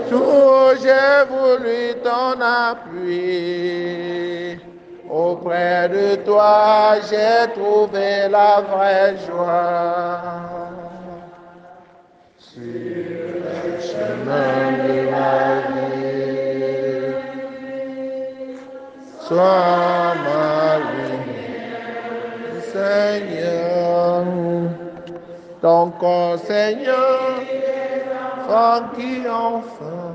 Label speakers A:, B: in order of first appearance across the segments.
A: Tout j'ai voulu ton appui. Auprès de toi, j'ai trouvé la vraie joie. Sur le chemin de ma vie, sois ma lumière, Seigneur. Ton corps, Seigneur, tranquille enfin.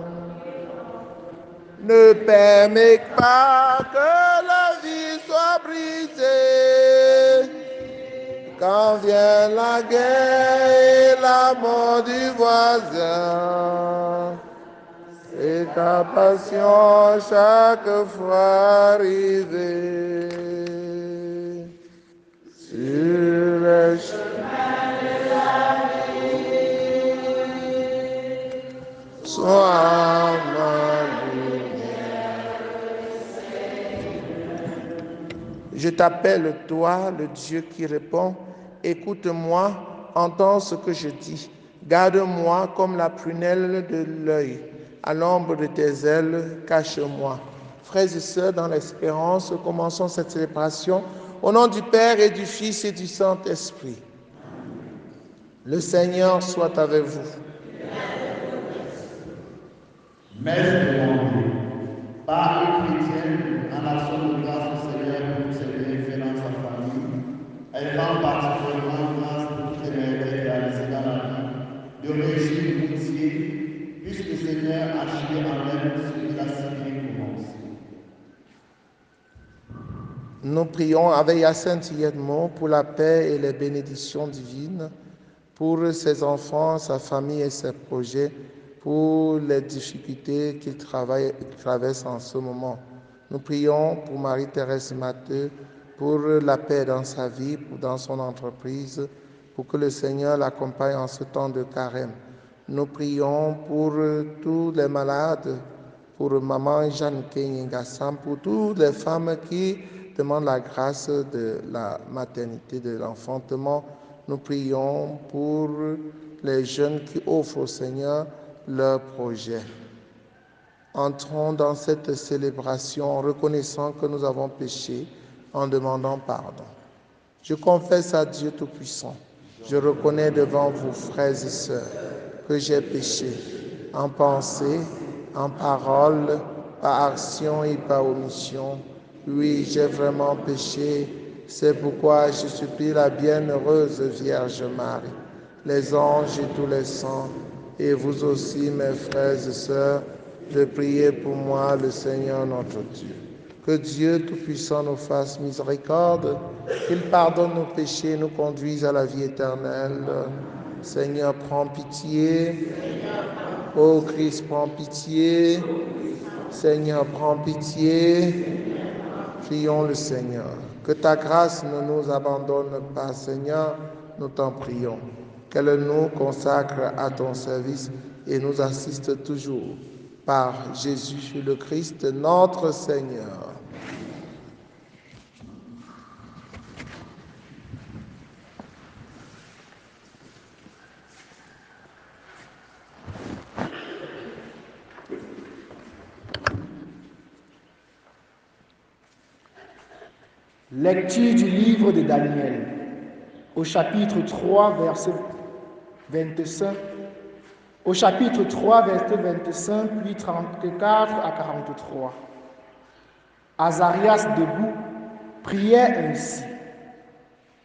A: Ne permets pas que la vie soit brisée. Quand vient la guerre et la mort du voisin, et ta passion chaque fois arrivée. Sur le chemin de la vie, sois ma lumière. Je t'appelle, toi, le Dieu qui répond. Écoute-moi, entends ce que je dis. Garde-moi comme la prunelle de l'œil. À l'ombre de tes ailes, cache-moi. Frères et sœurs, dans l'espérance, commençons cette célébration au nom du Père et du Fils et du Saint-Esprit. Le Seigneur soit avec vous.
B: Messe demandée par les chrétiens en action de grâce au Seigneur pour tous ses bienfaits dans sa famille. Elle rend particulièrement grâce pour toutes les merveilles réalisées dans la vie de Régine Moutier, puisque le Seigneur a achevé en elle ce qu'il a si bien commencé.
A: Nous prions avec Hyacinthe Yedmon pour la paix et les bénédictions divines, pour ses enfants, sa famille et ses projets, pour les difficultés qu'il traverse en ce moment. Nous prions pour Marie-Thérèse Matteux, pour la paix dans sa vie, dans son entreprise, pour que le Seigneur l'accompagne en ce temps de carême. Nous prions pour tous les malades, pour maman Jeanne Kenyengassam, pour toutes les femmes qui demandent la grâce de la maternité, de l'enfantement. Nous prions pour les jeunes qui offrent au Seigneur leurs projets. Entrons dans cette célébration en reconnaissant que nous avons péché, en demandant pardon. Je confesse à Dieu Tout-Puissant, je reconnais devant vous, frères et sœurs, que j'ai péché en pensée, en parole, par action et par omission. Oui, j'ai vraiment péché. C'est pourquoi je supplie la bienheureuse Vierge Marie, les anges et tous les saints, et vous aussi, mes frères et sœurs, de prier pour moi, le Seigneur notre Dieu. Que Dieu Tout-Puissant nous fasse miséricorde, qu'il pardonne nos péchés et nous conduise à la vie éternelle. Seigneur, prends pitié. Ô Christ, prends pitié. Seigneur, prends pitié. Prions le Seigneur. Que ta grâce ne nous abandonne pas, Seigneur, nous t'en prions. Qu'elle nous consacre à ton service et nous assiste toujours. Par Jésus le Christ, notre Seigneur.
C: Lecture du livre de Daniel, au chapitre 3, verset 25, au chapitre 3, verset 25, puis 34 à 43. Azarias debout priait ainsi.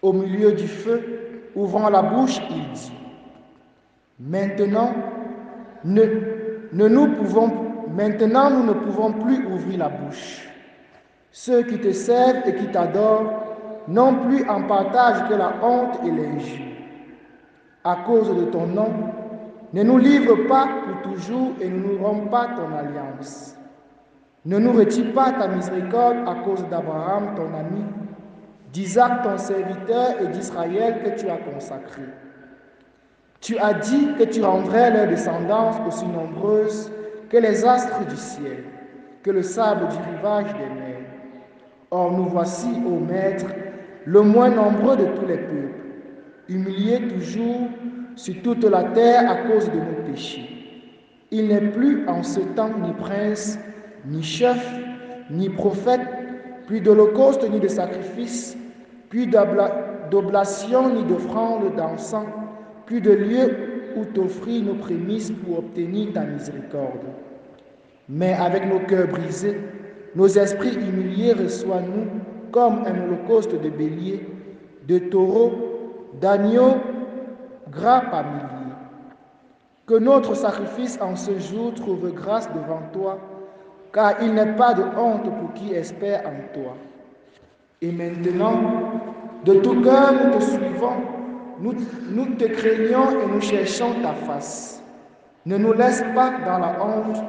C: Au milieu du feu, ouvrant la bouche, il dit: Maintenant, nous ne pouvons plus ouvrir la bouche. Ceux qui te servent et qui t'adorent n'ont plus en partage que la honte et l'injure. À cause de ton nom, ne nous livre pas pour toujours et ne nous romps pas ton alliance. Ne nous retire pas ta miséricorde à cause d'Abraham, ton ami, d'Isaac, ton serviteur, et d'Israël que tu as consacré. Tu as dit que tu rendrais leur descendance aussi nombreuse que les astres du ciel, que le sable du rivage des mers. Or nous voici, ô Maître, le moins nombreux de tous les peuples, humiliés toujours sur toute la terre à cause de nos péchés. Il n'est plus en ce temps ni prince, ni chef, ni prophète, plus d'holocauste ni de sacrifice, plus d'oblation ni d'offrande d'encens, plus de lieu où t'offrir nos prémices pour obtenir ta miséricorde. Mais avec nos cœurs brisés, nos esprits humiliés, reçois-nous comme un holocauste de béliers, de taureaux, d'agneaux, gras par milliers. Que notre sacrifice en ce jour trouve grâce devant toi, car il n'est pas de honte pour qui espère en toi. Et maintenant, de tout cœur nous te suivons, nous te craignons et nous cherchons ta face. Ne nous laisse pas dans la honte,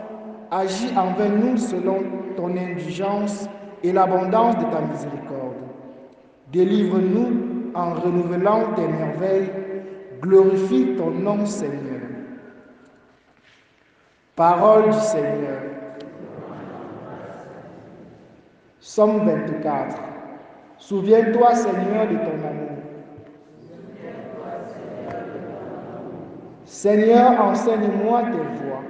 C: agis envers nous selon ton indulgence et l'abondance de ta miséricorde. Délivre-nous en renouvelant tes merveilles, glorifie ton nom, Seigneur. Parole du Seigneur. Psaume 24. Souviens-toi, Seigneur, de ton amour. Seigneur, enseigne-moi tes voies.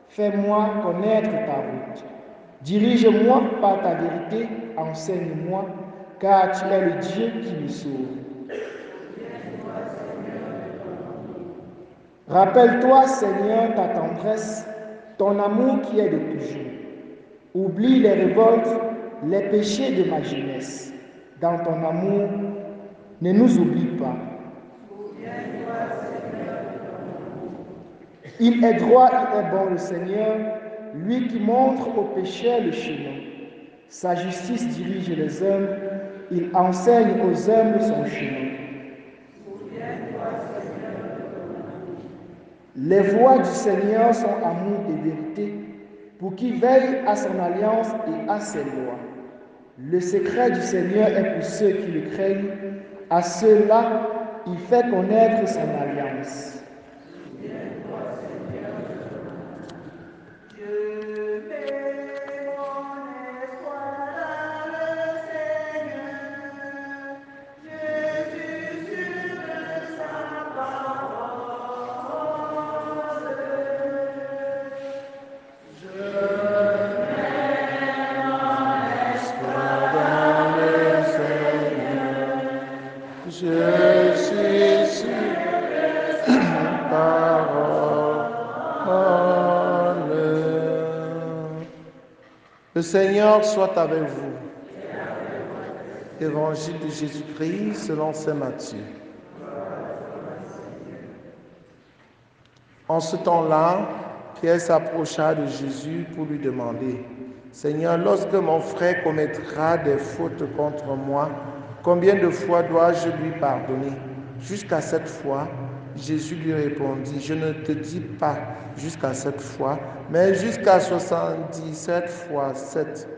C: Fais-moi connaître ta route. Dirige-moi par ta vérité, enseigne-moi, car tu es le Dieu qui me sauve. Rappelle-toi, Seigneur, ta tendresse, ton amour qui est de toujours. Oublie les révoltes, les péchés de ma jeunesse. Dans ton amour, ne nous oublie pas. Il est droit, il est bon le Seigneur, lui qui montre aux pécheurs le chemin. Sa justice dirige les hommes, il enseigne aux hommes son chemin. Les voies du Seigneur sont amour et vérité, pour qui veille à son alliance et à ses lois. Le secret du Seigneur est pour ceux qui le craignent, à ceux-là, il fait connaître son alliance.
A: Le Seigneur soit avec vous. Évangile de Jésus-Christ selon saint Matthieu. En ce temps-là, Pierre s'approcha de Jésus pour lui demander, « Seigneur, lorsque mon frère commettra des fautes contre moi, combien de fois dois-je lui pardonner? Jusqu'à 7 fois ?» Jésus lui répondit, « Je ne te dis pas jusqu'à 7 fois, mais jusqu'à 77 fois 7.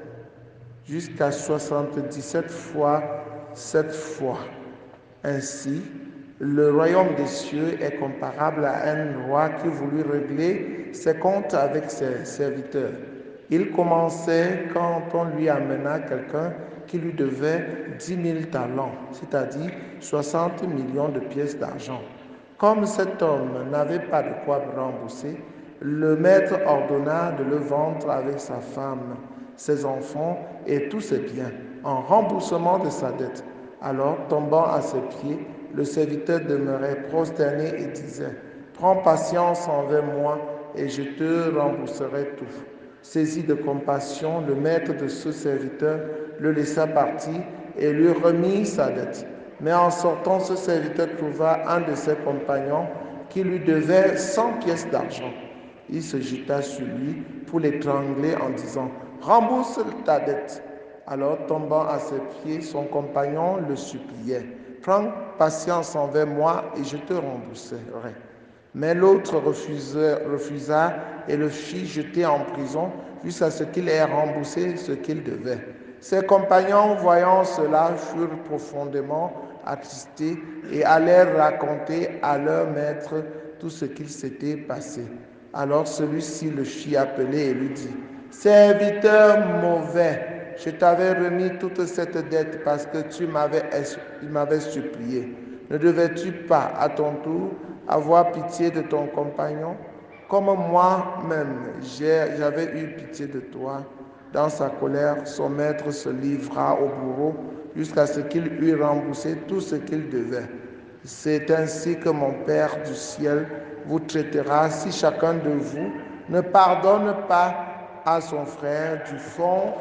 A: Jusqu'à 77 fois 7 fois. Ainsi, le royaume des cieux est comparable à un roi qui voulut régler ses comptes avec ses serviteurs. Il commençait quand on lui amena quelqu'un qui lui devait 10 000 talents, c'est-à-dire 60 millions de pièces d'argent. Comme cet homme n'avait pas de quoi rembourser, le maître ordonna de le vendre avec sa femme, ses enfants et tous ses biens, en remboursement de sa dette. Alors, tombant à ses pieds, le serviteur demeurait prosterné et disait, « Prends patience envers moi et je te rembourserai tout. » Saisi de compassion, le maître de ce serviteur le laissa partir et lui remit sa dette. Mais en sortant, ce serviteur trouva un de ses compagnons qui lui devait 100 pièces d'argent. Il se jeta sur lui pour l'étrangler en disant, « Rembourse ta dette. » Alors, tombant à ses pieds, son compagnon le suppliait, « Prends patience envers moi et je te rembourserai. » Mais l'autre refusa et le fit jeter en prison jusqu'à ce qu'il ait remboursé ce qu'il devait. Ses compagnons, voyant cela, furent profondément attristés et allèrent raconter à leur maître tout ce qu'il s'était passé. Alors celui-ci le fit appeler et lui dit, « Serviteur mauvais, je t'avais remis toute cette dette parce que tu m'avais supplié. Ne devais-tu pas, à ton tour, avoir pitié de ton compagnon, comme moi-même j'avais eu pitié de toi. Dans sa colère, son maître se livra au bourreau jusqu'à ce qu'il eût remboursé tout ce qu'il devait. C'est ainsi que mon Père du ciel vous traitera si chacun de vous ne pardonne pas à son frère du fond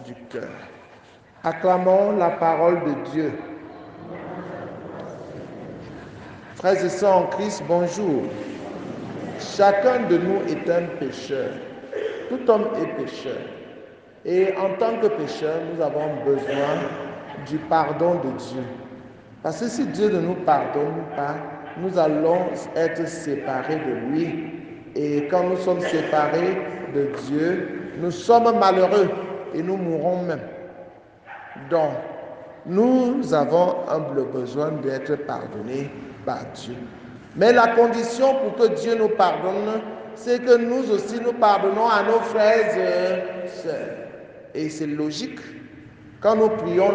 A: du cœur. Acclamons la parole de Dieu. Frères et sœurs en Christ, bonjour. Chacun de nous est un pécheur. Tout homme est pécheur. Et en tant que pécheur, nous avons besoin du pardon de Dieu. Parce que si Dieu ne nous pardonne pas, nous allons être séparés de lui. Et quand nous sommes séparés de Dieu, nous sommes malheureux et nous mourrons même. Donc, nous avons humble besoin d'être pardonnés par Dieu. Mais la condition pour que Dieu nous pardonne, c'est que nous aussi nous pardonnons à nos frères et sœurs. Et c'est logique. Quand nous prions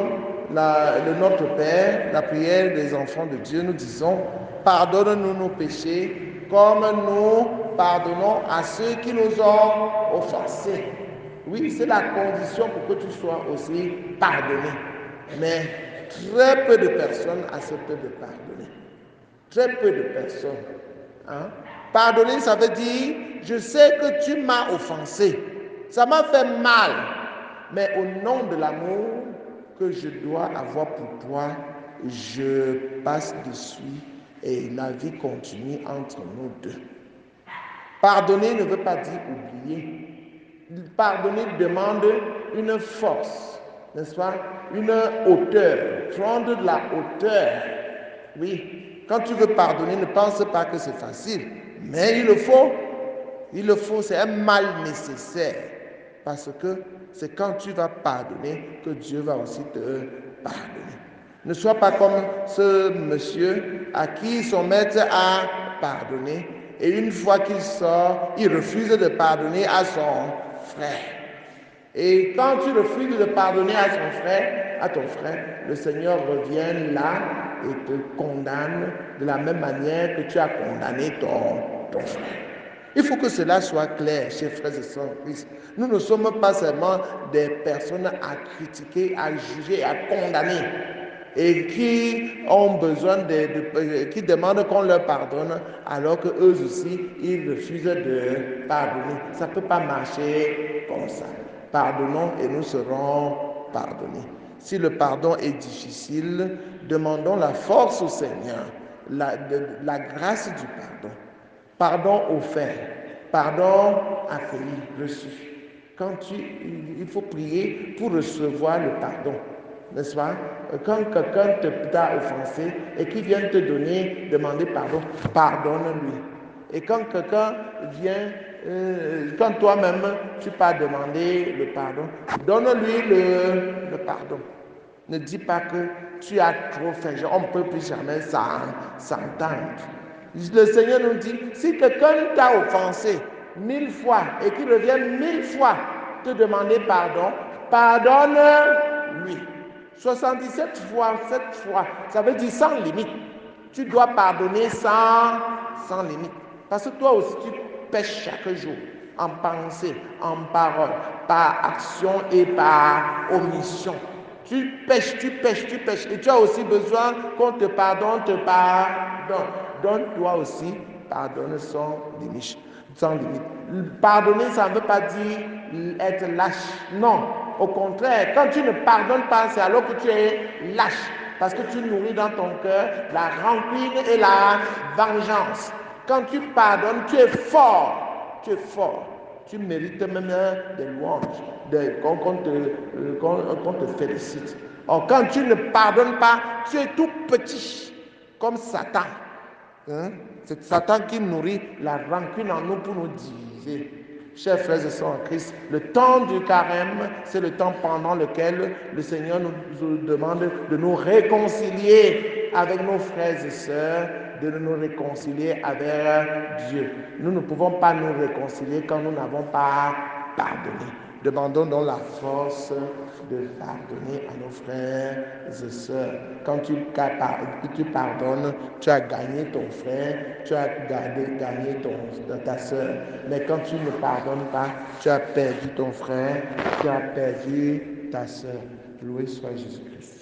A: le Notre Père, la prière des enfants de Dieu, nous disons, pardonne-nous nos péchés comme nous pardonnons à ceux qui nous ont offensés. Oui, c'est la condition pour que tu sois aussi pardonné. Mais très peu de personnes acceptent de pardonner. Très peu de personnes. Hein? Pardonner, ça veut dire, je sais que tu m'as offensé. Ça m'a fait mal. Mais au nom de l'amour que je dois avoir pour toi, je passe dessus et la vie continue entre nous deux. Pardonner ne veut pas dire oublier. Pardonner demande une force, n'est-ce pas? Une hauteur, prendre de la hauteur. Oui, quand tu veux pardonner, ne pense pas que c'est facile, mais il le faut. Il le faut, c'est un mal nécessaire. Parce que c'est quand tu vas pardonner que Dieu va aussi te pardonner. Ne sois pas comme ce monsieur à qui son maître a pardonné et une fois qu'il sort, il refuse de pardonner à son frère. Et quand tu refuses de pardonner à ton frère, le Seigneur revient là et te condamne de la même manière que tu as condamné ton frère. Il faut que cela soit clair, chers frères et sœurs en Christ. Nous ne sommes pas seulement des personnes à critiquer, à juger, à condamner et qui ont besoin qui demandent qu'on leur pardonne alors qu'eux aussi, ils refusent de pardonner. Ça ne peut pas marcher comme ça. Pardonnons et nous serons pardonnés. Si le pardon est difficile, demandons la force au Seigneur, la grâce du pardon. Pardon offert, pardon accueilli, reçu. Il faut prier pour recevoir le pardon, n'est-ce pas? Quand quelqu'un t'a offensé et qu'il vient te demander pardon, pardonne-lui. Et quand quelqu'un vient, quand toi-même tu pas demandé le pardon, donne-lui le pardon. Ne dis pas que tu as trop fait, on ne peut plus jamais s'entendre. Le Seigneur nous dit, si quelqu'un t'a offensé 1000 fois et qu'il revient 1000 fois te demander pardon, pardonne-lui. 77 fois, 7 fois, ça veut dire sans limite. Tu dois pardonner sans limite. Parce que toi aussi, tu pêches chaque jour, en pensée, en parole, par action et par omission. Tu pêches. Et tu as aussi besoin qu'on te pardonne, Donc, toi aussi, pardonne sans limite. Pardonner, ça ne veut pas dire être lâche. Non, au contraire, quand tu ne pardonnes pas, c'est alors que tu es lâche. Parce que tu nourris dans ton cœur la rancune et la vengeance. Quand tu pardonnes, tu es fort. Tu mérites même des louanges, qu'on te félicite. Or, quand tu ne pardonnes pas, tu es tout petit, comme Satan. C'est Satan qui nourrit la rancune en nous pour nous diviser. Chers frères et sœurs en Christ, le temps du carême, c'est le temps pendant lequel le Seigneur nous demande de nous réconcilier avec nos frères et sœurs, de nous réconcilier avec Dieu. Nous ne pouvons pas nous réconcilier quand nous n'avons pas pardonné. Demandons donc la force de pardonner à nos frères et sœurs. Quand tu pardonnes, tu as gagné ton frère, tu as gagné ta sœur. Mais quand tu ne pardonnes pas, tu as perdu ton frère, tu as perdu ta sœur. Loué soit Jésus-Christ.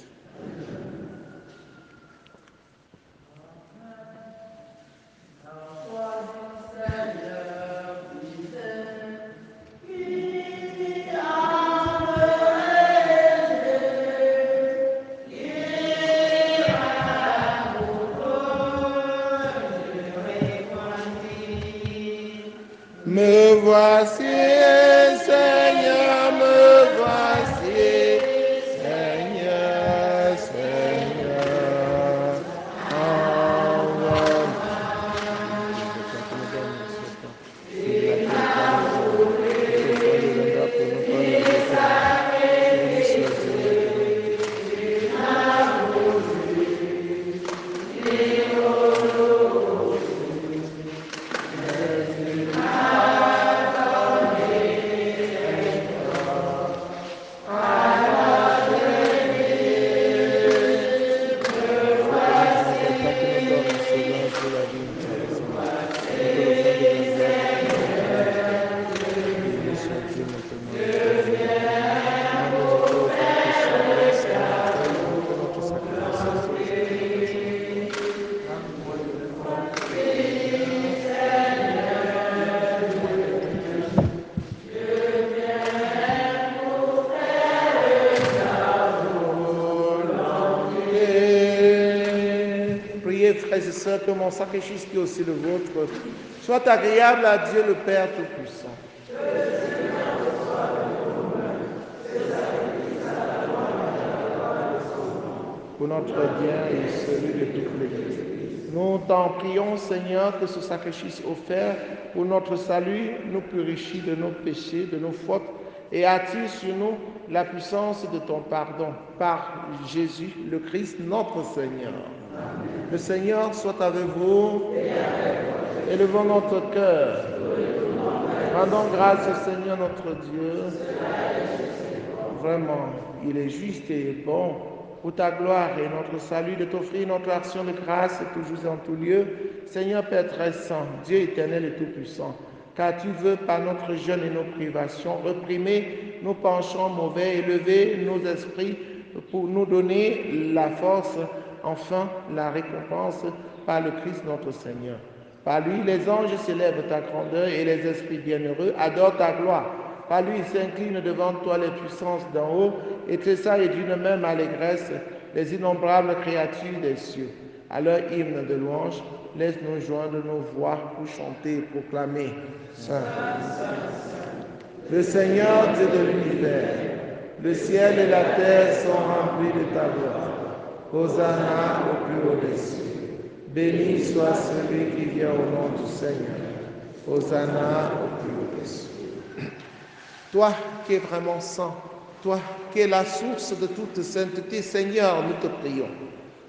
A: Me voici, Seigneur, me voici, Seigneur, Seigneur. Priez, frères et sœurs, que mon sacrifice qui est aussi le vôtre soit agréable à Dieu le Père Tout-Puissant. Pour notre bien et celui de toute l'Église. Nous t'en prions, Seigneur, que ce sacrifice offert pour notre salut nous purifie de nos péchés, de nos fautes et attire sur nous la puissance de ton pardon par Jésus le Christ, notre Seigneur. Le Seigneur soit avec vous. Élevons notre cœur. Rendons grâce au Seigneur notre Dieu. Vraiment, il est juste et bon pour ta gloire et notre salut de t'offrir notre action de grâce toujours et en tout lieu. Seigneur Père très saint, Dieu éternel et tout-puissant, car tu veux par notre jeûne et nos privations réprimer nos penchants mauvais et lever nos esprits pour nous donner la force, enfin la récompense par le Christ notre Seigneur. Par lui, les anges célèbrent ta grandeur et les esprits bienheureux adorent ta gloire. Par lui, s'inclinent devant toi les puissances d'en haut et tressaillent d'une même allégresse les innombrables créatures des cieux. À leur hymne de louange, laisse-nous joindre nos voix pour chanter et proclamer Saint. Le Seigneur, Dieu de l'univers, le ciel et la terre sont remplis de ta gloire. Hosanna au plus haut des cieux. Béni soit celui qui vient au nom du Seigneur. Hosanna au plus haut des cieux. Toi qui es vraiment saint, toi qui es la source de toute sainteté, Seigneur, nous te prions.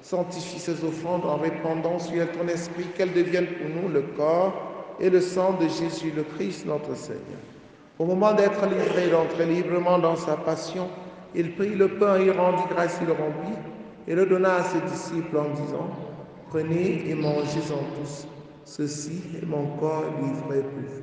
A: Sanctifie ces offrandes en répandant sur ton esprit qu'elles deviennent pour nous le corps et le sang de Jésus le Christ, notre Seigneur. Au moment d'être livré et d'entrer librement dans sa passion, il prit le pain, il rendit grâce, il le rompit et le donna à ses disciples en disant « Prenez et mangez-en tous, ceci est mon corps livré pour vous. »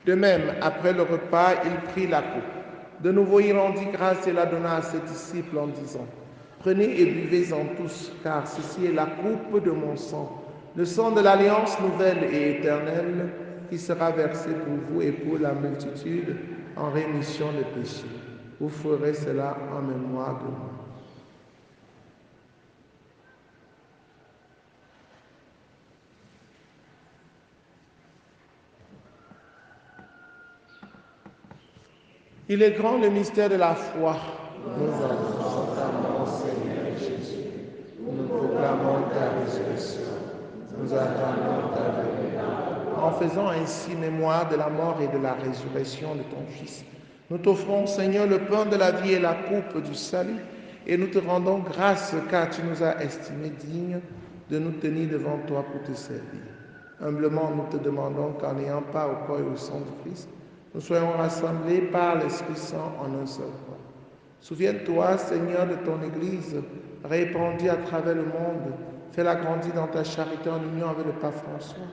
A: De même, après le repas, il prit la coupe. De nouveau, il rendit grâce et la donna à ses disciples en disant « Prenez et buvez-en tous, car ceci est la coupe de mon sang, le sang de l'alliance nouvelle et éternelle, qui sera versé pour vous et pour la multitude en rémission des péchés. Vous ferez cela en mémoire de moi. » Il est grand le mystère de la foi. Nous annonçons ta mort, Seigneur Jésus. Nous proclamons ta résurrection. Nous attendons ta venue. En faisant ainsi mémoire de la mort et de la résurrection de ton Fils, nous t'offrons, Seigneur, le pain de la vie et la coupe du salut, et nous te rendons grâce car tu nous as estimés dignes de nous tenir devant toi pour te servir. Humblement, nous te demandons qu'en n'ayant pas au corps et au sang du Christ, nous soyons rassemblés par l'Esprit Saint en un seul corps. Souviens-toi, Seigneur, de ton Église répandue à travers le monde. Fais-la grandir dans ta charité en union avec le pape François,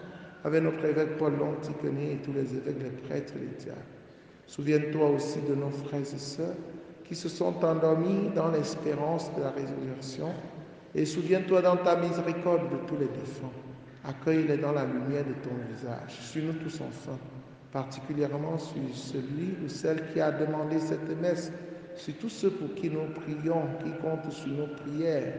A: avec notre évêque Paul Lontiquené et tous les évêques, les prêtres et les diacres. Souviens-toi aussi de nos frères et sœurs qui se sont endormis dans l'espérance de la résurrection. Et souviens-toi dans ta miséricorde de tous les défunts. Accueille-les dans la lumière de ton visage. Sur nous tous enfin, particulièrement sur celui ou celle qui a demandé cette messe, sur tous ceux pour qui nous prions, qui comptent sur nos prières.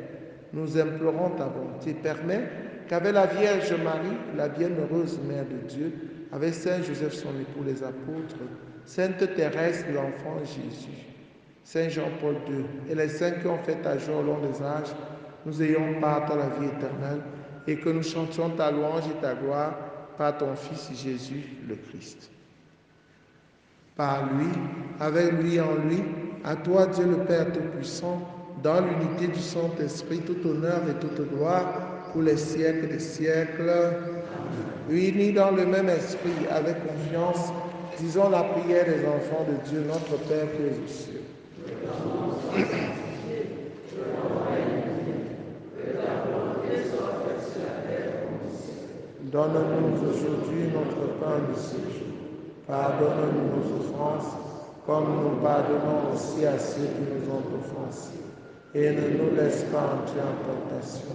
A: Nous implorons ta bonté. Permets qu'avec la Vierge Marie, la bienheureuse Mère de Dieu, avec Saint Joseph son époux, les apôtres, Sainte Thérèse de l'Enfant Jésus, Saint Jean-Paul II et les saints qui ont fait ta joie au long des âges, nous ayons part à la vie éternelle et que nous chantions ta louange et ta gloire par ton Fils Jésus le Christ. Par lui, avec lui, en lui, à toi Dieu le Père Tout-Puissant, dans l'unité du Saint-Esprit, tout honneur et toute gloire pour les siècles des siècles. Unis dans le même esprit, avec confiance, disons la prière des enfants de Dieu, notre Père qui es aux cieux. Donne-nous aujourd'hui notre pain de ce jour. Pardonne-nous nos offenses, comme nous pardonnons aussi à ceux qui nous ont offensés. Et ne nous laisse pas entrer en tentation,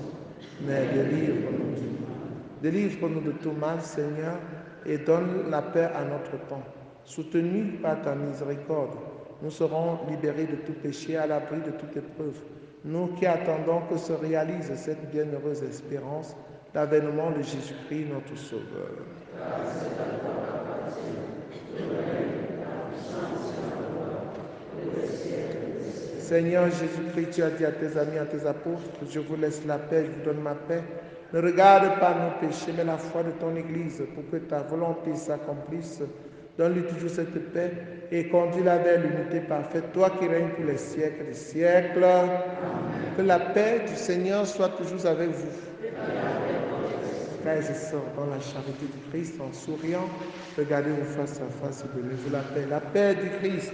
A: mais délivre-nous du mal. Délivre-nous de tout mal, Seigneur, et donne la paix à notre temps. Soutenus par ta miséricorde, nous serons libérés de tout péché, à l'abri de toute épreuve. Nous qui attendons que se réalise cette bienheureuse espérance, l'avènement de Jésus-Christ, notre Sauveur. Seigneur Jésus-Christ, tu as dit à tes amis, à tes apôtres, je vous laisse la paix, je vous donne ma paix. Ne regarde pas nos péchés, mais la foi de ton Église, pour que ta volonté s'accomplisse. Donne-lui toujours cette paix et conduis-la vers l'unité parfaite, toi qui règnes pour les siècles des siècles. Amen. Que la paix du Seigneur soit toujours avec vous. Frères et sœurs, dans la charité du Christ, en souriant, regardez-vous face à face et donnez-vous la paix. La paix du Christ.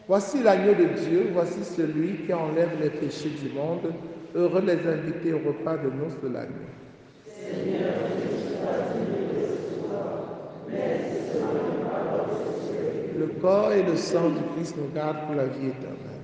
A: Voici l'agneau de Dieu, voici celui qui enlève les péchés du monde. Heureux les invités au repas de noces de l'agneau. Le corps et le sang du Christ nous gardent pour la vie éternelle.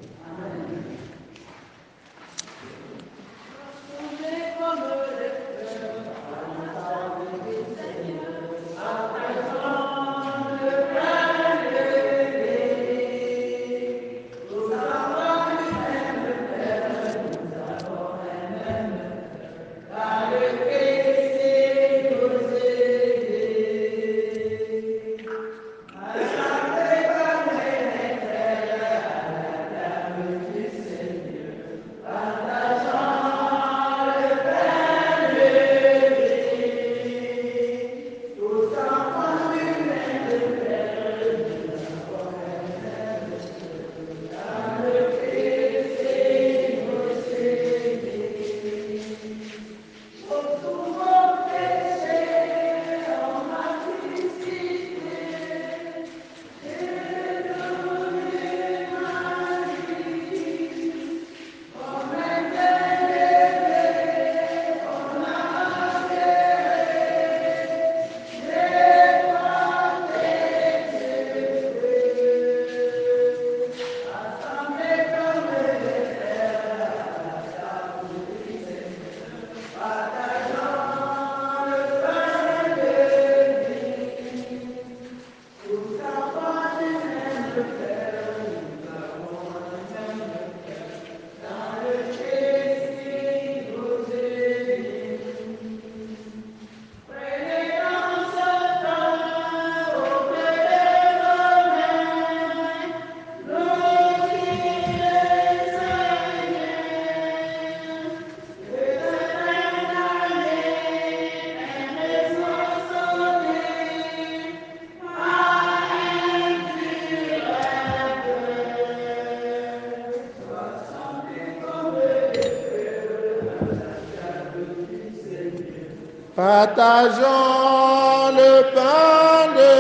A: Partageons le pain de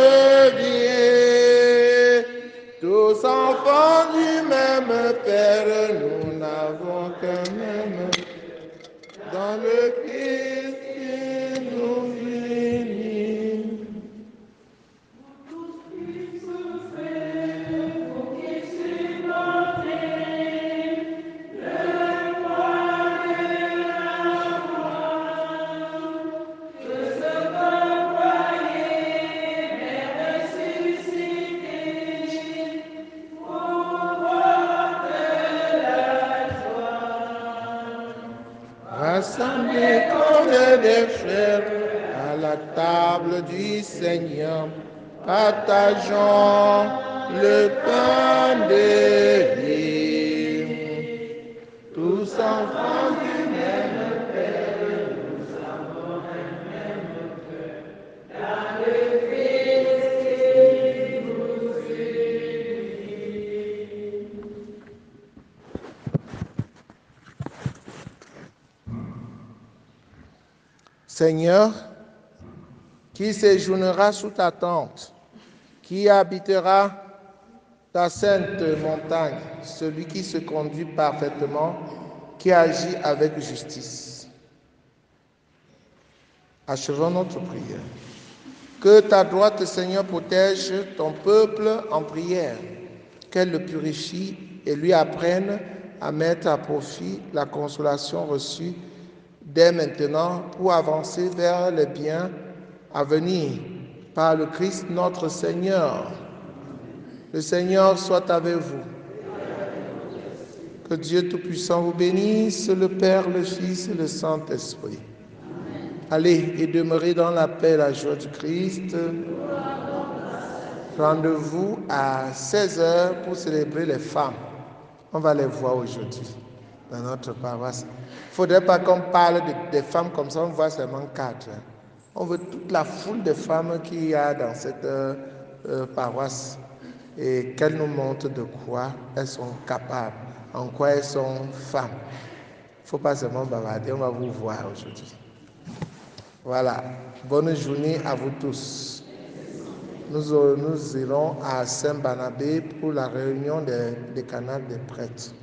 A: vie. Tous enfants du même Père, nous n'avons qu'un même dans le Christ qui nous unit. Rassemblés comme des frères à la table du Seigneur, partageons le pain de vie. Tous enfants du même Père, nous avons un même cœur. Dans le Christ qui nous unit. Seigneur, qui séjournera sous ta tente, qui habitera ta sainte montagne, celui qui se conduit parfaitement, qui agit avec justice. Achevons notre prière. Que ta droite, Seigneur, protège ton peuple en prière, qu'elle le purifie et lui apprenne à mettre à profit la consolation reçue dès maintenant pour avancer vers le bien à venir par le Christ notre Seigneur. Le Seigneur soit avec vous. Que Dieu Tout-Puissant vous bénisse, le Père, le Fils et le Saint-Esprit. Allez et demeurez dans la paix et la joie du Christ. Rendez-vous à 16h pour célébrer les femmes. On va les voir aujourd'hui dans notre paroisse. Il ne faudrait pas qu'on parle des femmes comme ça, on voit seulement 4. On veut toute la foule de femmes qu'il y a dans cette paroisse et qu'elles nous montrent de quoi elles sont capables, en quoi elles sont femmes. Il ne faut pas seulement bavarder, on va vous voir aujourd'hui. Voilà, bonne journée à vous tous. Nous irons à Saint-Barnabé pour la réunion des canals des prêtres.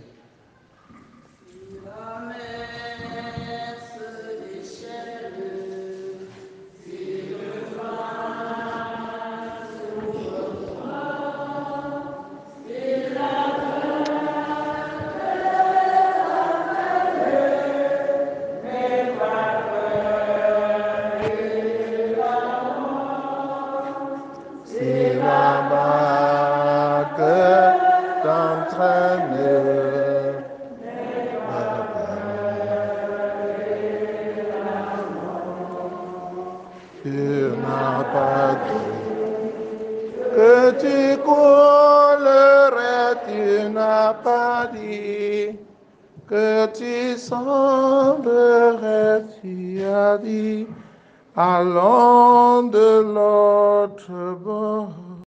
A: Que tu coulerais, tu n'as pas dit. Que tu semblerais, tu as dit. Allons de l'autre bord.